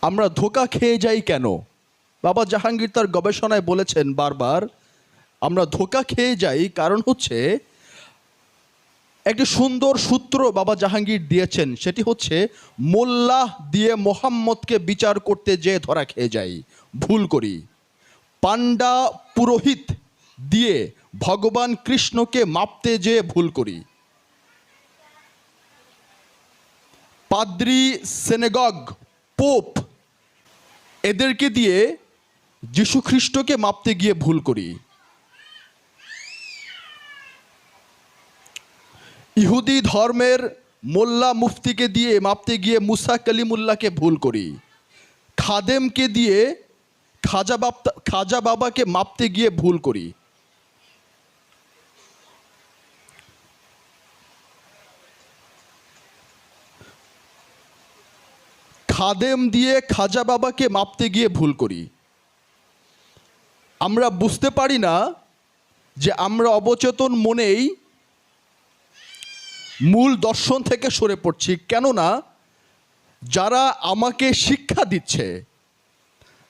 আমরা ধোঁকা খেয়ে যাই কেন? বাবা জাহাঙ্গীর তার গবেষণায় বলেছেন বারবার, আমরা ধোঁকা খেয়ে যাই কারণ হচ্ছে একটি সুন্দর সূত্র বাবা জাহাঙ্গীর দিয়েছেন, সেটি হচ্ছে মোল্লাহ দিয়ে মোহাম্মদকে বিচার করতে যেয়ে ধরা খেয়ে যাই, ভুল করি। পান্ডা পুরোহিত দিয়ে ভগবান কৃষ্ণকে মাপতে যেয়ে ভুল করি। পাদ্রি, সেনেগগ, পোপ এদেরকে দিয়ে যীশু খ্রিস্টকে মাপতে গিয়ে ভুল করি। ইহুদি ধর্মের মোল্লা মুফতিকে দিয়ে মাপতে গিয়ে মুসা কালিমুল্লাহকে ভুল করি। খাদেমকে দিয়ে খাজা বাবাকে মাপতে গিয়ে ভুল করি। খাদেম দিয়ে খাজা বাবাকে মাপতে গিয়ে ভুল করি। আমরা বুঝতে পারি না যে আমরা অবচেতন মনেই মূল দর্শন থেকে সরে পড়ছি। কেননা যারা আমাকে শিক্ষা দিচ্ছে,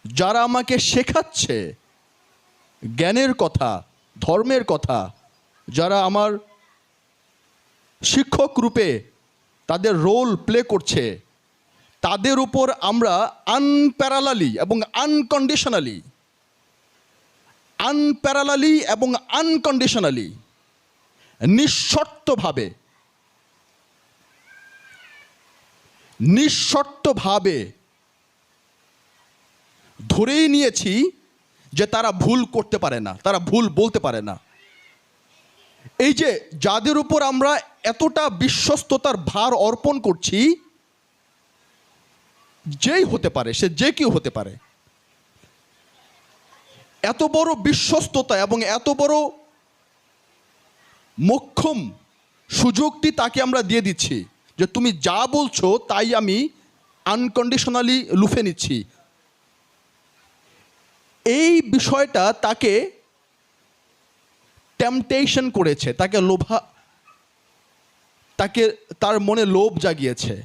যারা আমাকে শেখাচ্ছে জ্ঞানের কথা, ধর্মের কথা, যারা আমার শিক্ষক রূপে তাদের রোল প্লে করছে, তাদের উপর আমরা আনপ্যারালালি এবং আনকন্ডিশনালি নিঃশর্তভাবে ধরেই নিয়েছি যে তারা ভুল করতে পারে না, তারা ভুল বলতে পারে না। এই যে যাদের উপর আমরা এতটা বিশ্বস্ততার ভার অর্পণ করছি, যেই হতে পারে, সে যে কেউ হতে পারে, এত বড় বিশ্বস্ততা এবং এত বড় মোক্ষম সুযোগটি তাকে আমরা দিয়ে দিচ্ছি যে তুমি যা বলছো তাই আমি আনকন্ডিশনালি লুফে নিচ্ছি। এই বিষয়টা তাকে টেম্পটেশন করেছে, তার মনে লোভ জাগিয়েছে।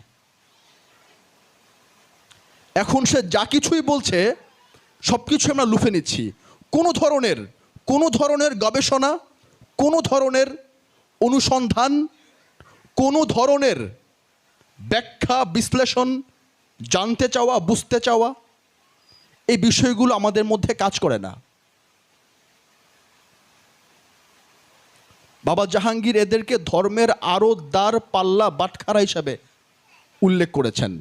এখন সে যা কিছুই বলছে সব কিছু আমরা লুফে নিচ্ছি। কোনো ধরনের গবেষণা, কোনো ধরনের অনুসন্ধান, কোনো ধরনের ব্যাখ্যা, বিশ্লেষণ, জানতে চাওয়া, বুঝতে চাওয়া, এই বিষয়গুলো আমাদের মধ্যে কাজ করে না। বাবা জাহাঙ্গীর এদেরকে ধর্মের আরো দ্বার পাল্লা বাটখারা হিসাবে উল্লেখ করেছেন।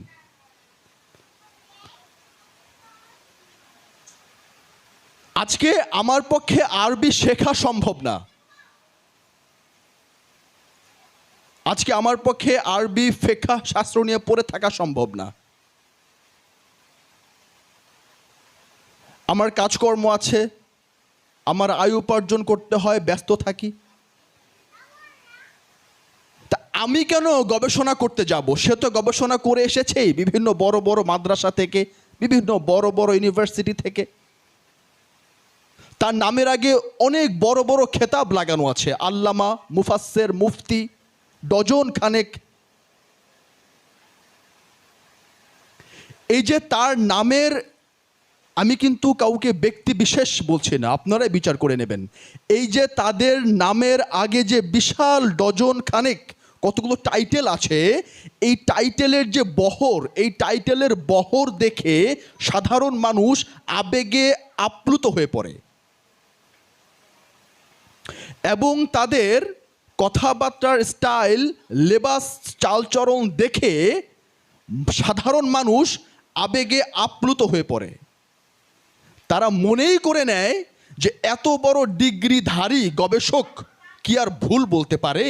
আজকে আমার পক্ষে আরবি শেখা সম্ভব না, আজকে আমার পক্ষে আরবি ফিকহ শাস্ত্র নিয়ে পড়ে থাকা সম্ভব না। আমার কাজকর্ম আছে, আমার আয় উপার্জন করতে হয়, ব্যস্ত থাকি। তা আমি কেন গবেষণা করতে যাব? সে তো গবেষণা করে এসেছেই বিভিন্ন বড় বড় মাদ্রাসা থেকে, বিভিন্ন বড় বড় ইউনিভার্সিটি থেকে। তার নামের আগে অনেক বড় বড় খেতাব লাগানো আছে, আল্লামা, মুফাসসির, মুফতি, ডজন খানেক। এই যে তার নামের, আমি কিন্তু কাউকে ব্যক্তি বিশেষ বলছি না, আপনারাই বিচার করে নেবেন। এই যে তাদের নামের আগে যে বিশাল ডজন খানেক কতগুলো টাইটেল আছে, এই টাইটেলের যে বহর, এই টাইটেলের বহর দেখে সাধারণ মানুষ আবেগে আপ্লুত হয়ে পড়ে এবং তাদের কথাবার্তার স্টাইল, লেবাস, চালচরণ দেখে সাধারণ মানুষ আবেগে আপ্লুত হয়ে পড়ে। তারা মনেই করে নেয় যে এত বড় ডিগ্রিধারী গবেষক কি আর ভুল বলতে পারে।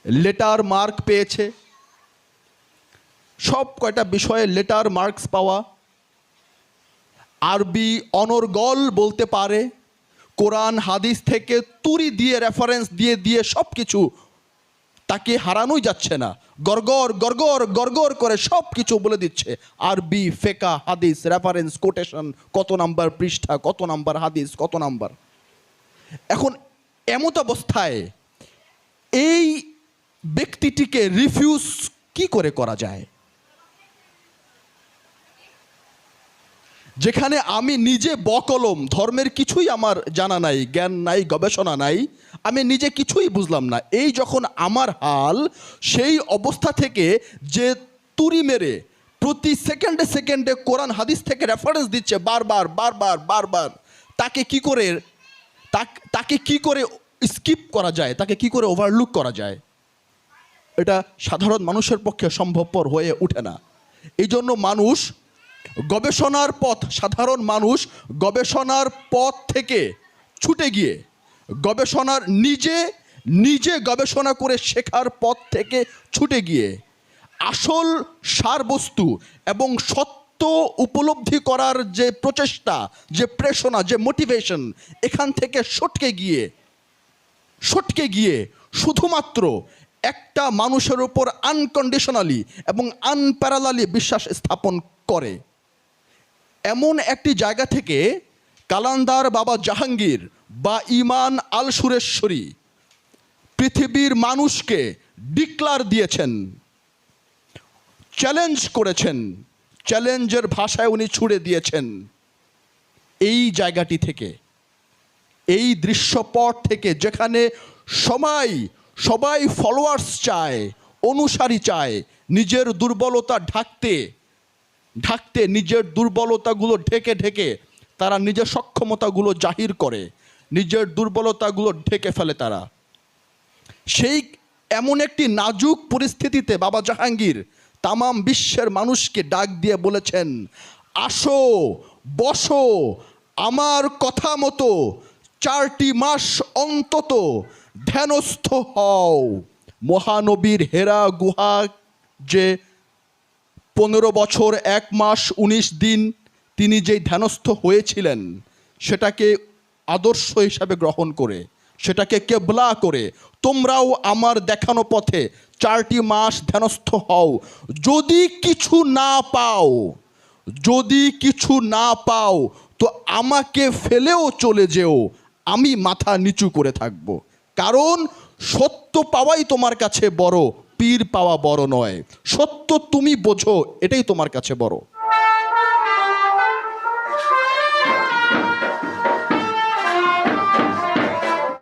লেটার মার্ক পেয়েছে, সব কয়টা বিষয়ে লেটার মার্কস পাওয়া, আরবি অনর্গল বলতে পারে, কোরআন হাদিস থেকে তুড়ি দিয়ে রেফারেন্স দিয়ে দিয়ে সব কিছু, তাকে হারানোই যাচ্ছে না। গড়গড় গড়গড় গড়গড় করে সব কিছু বলে দিচ্ছে, আরবি, ফিকহ, হাদিস, রেফারেন্স, কোটেশন, কত নাম্বার পৃষ্ঠা, কত নাম্বার হাদিস, কত নাম্বার। এখন এমত অবস্থায় এই ব্যক্তিটিকে রিফিউজ কি করে করা যায়? যেখানে আমি নিজে বকলম, ধর্মের কিছুই আমার জানা নাই, জ্ঞান নাই, গবেষণা নাই, আমি নিজে কিছুই বুঝলাম না, এই যখন আমার হাল, সেই অবস্থা থেকে যে তুড়ি মেরে প্রতি সেকেন্ডে সেকেন্ডে কোরআন হাদিস থেকে রেফারেন্স দিচ্ছে বারবার বারবার বারবার, তাকে কি করে তাকে কি করে স্কিপ করা যায়, তাকে কি করে ওভারলুক করা যায়, এটা সাধারণ মানুষের পক্ষে সম্ভবপর হয়ে ওঠে না। এই জন্য মানুষ গবেষণার পথ, সাধারণ মানুষ গবেষণার পথ থেকে ছুটে গিয়ে গবেষণার নিজে গবেষণা করে শেখার পথ থেকে ছুটে গিয়ে আসল সারবস্তু এবং সত্য উপলব্ধি করার যে প্রচেষ্টা, যে প্রেরণা, যে মোটিভেশন, এখান থেকে সটকে গিয়ে শুধুমাত্র একটা মানুষের উপর আনকন্ডিশনালি এবং আনপ্যারালালি বিশ্বাস স্থাপন করে। এমন একটি জায়গা থেকে কালান্দার বাবা জাহাঙ্গীর বা ইমান আল সুরেশ্বরী পৃথিবীর মানুষকে ডিক্লার দিয়েছেন, চ্যালেঞ্জ করেছেন, চ্যালেঞ্জের ভাষায় উনি ছুড়ে দিয়েছেন। এই জায়গাটি থেকে, এই দৃশ্যপট থেকে, যেখানে সবাই ফলোয়ার্স চায়, অনুসারী চায়, নিজের দুর্বলতা ঢাকতে নিজের দুর্বলতাগুলো ঢেকে তারা নিজের সক্ষমতাগুলো জাহির করে, নিজের দুর্বলতাগুলো ঢেকে ফেলে তারা। সেই এমন একটি নাজুক পরিস্থিতিতে বাবা জাহাঙ্গীর তামাম বিশ্বের মানুষকে ডাক দিয়ে বলেছেন, আসো, বসো, আমার কথা মতো 4টি মাস অন্তত ধ্যানস্থ হও। মহানবীর হেরা গুহা যে 15 বছর 1 মাস 19 দিন তিনি যেই ধ্যানস্থ হয়েছিলেন, সেটাকে আদর্শ হিসাবে গ্রহণ করে, সেটাকে কেবলা করে তোমরাও আমার দেখানো পথে 4টি মাস ধ্যানস্থ হও। যদি কিছু না পাও তো আমাকে ফেলেও চলে যেও, আমি মাথা নিচু করে থাকব। কারণ সত্য পাওয়াই তোমার কাছে বড়, পীর পাওয়া বড় নয়। সত্য তুমি বোঝো, এটাই তোমার কাছে বড়।